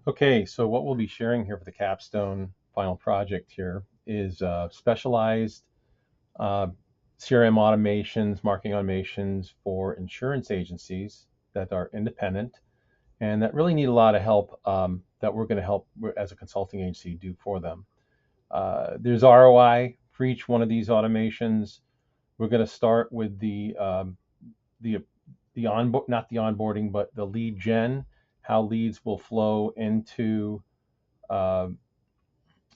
Okay, so what we'll be sharing here for the capstone final project here is specialized uh, CRM automations, marketing automations for insurance agencies that are independent and that really need a lot of help that we're going to help as a consulting agency do for them. There's ROI for each one of these automations. We're going to start with the not the onboarding, but the lead gen, how leads will flow uh,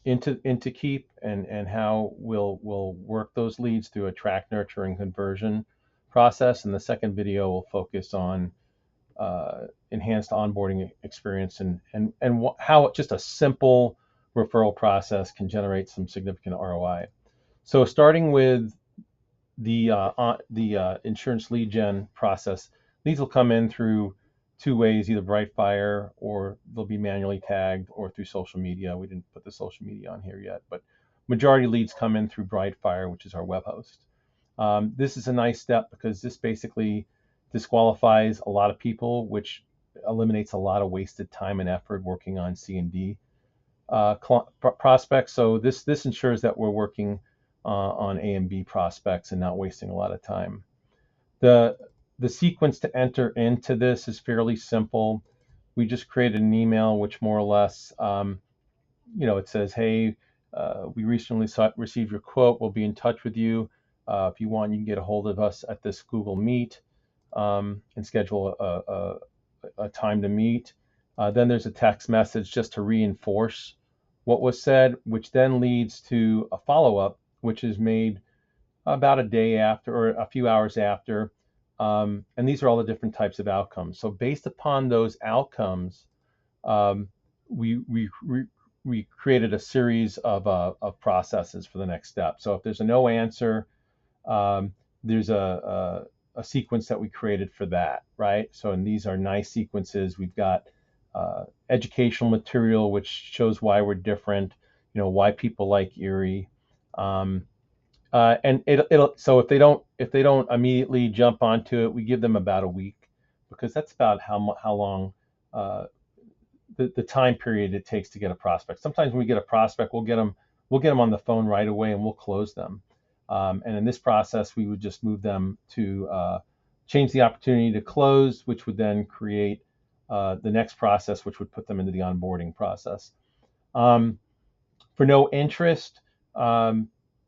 into KEAP and how we'll work those leads through a track, nurture, and conversion process. And the second video will focus on enhanced onboarding experience and how just a simple referral process can generate some significant ROI. So starting with the insurance lead gen process, leads will come in through two ways, either Brightfire or they'll be manually tagged or through social media. We didn't put the social media on here yet, but majority leads come in through Brightfire, which is our web host. This is a nice step because this basically disqualifies a lot of people, which eliminates a lot of wasted time and effort working on C&D prospects. So this ensures that we're working on A and B prospects and not wasting a lot of time. The the sequence to enter into this is fairly simple. We just created an email which more or less, it says, hey, we recently received your quote. We'll be in touch with you. If you want, you can get a hold of us at this Google Meet and schedule a time to meet. Then there's a text message just to reinforce what was said, which then leads to a follow-up, which is made about a day after or a few hours after. And these are all the different types of outcomes. So based upon those outcomes, um, we created a series of processes for the next step. So if there's a no answer, there's a sequence that we created for that, right? So, and these are nice sequences. We've got educational material which shows why we're different, why people like Erie. Um, and it'll so if they don't immediately jump onto it, we give them about a week because that's about how long uh, the time period it takes to get a prospect. Sometimes when we get a prospect, we'll get them on the phone right away and we'll close them. And in this process, we would just move them to change the opportunity to close, which would then create the next process, which would put them into the onboarding process. Um, for no interest,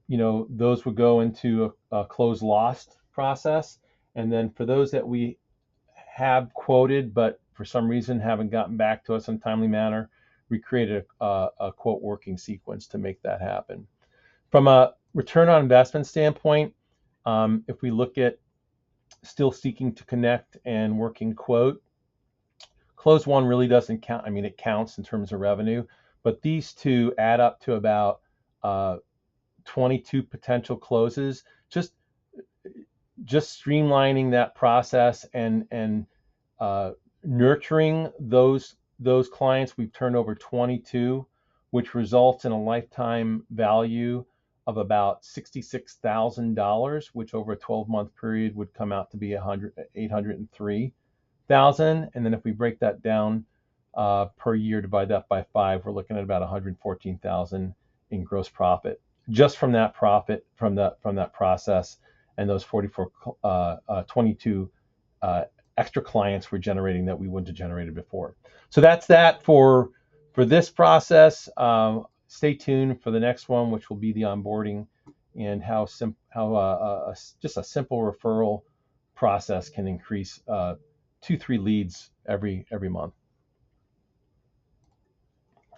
those would go into a close lost process. And then for those that we have quoted, but for some reason haven't gotten back to us in a timely manner, we created a quote working sequence to make that happen. From a return on investment standpoint, if we look at still seeking to connect and working quote, close one really doesn't count. I mean, it counts in terms of revenue, but these two add up to about 22 potential closes. Just streamlining that process and uh, nurturing those clients. We've turned over 22, which results in a lifetime value of about $66,000, which over a 12-month period would come out to be 803,000. And then if we break that down per year, divide that by 5, we're looking at about 114,000 in gross profit just from that profit from that process, and those 22 extra clients we're generating that we wouldn't have generated before. So that's that for this process. Stay tuned for the next one, which will be the onboarding and how just a simple referral process can increase 2-3 leads every month.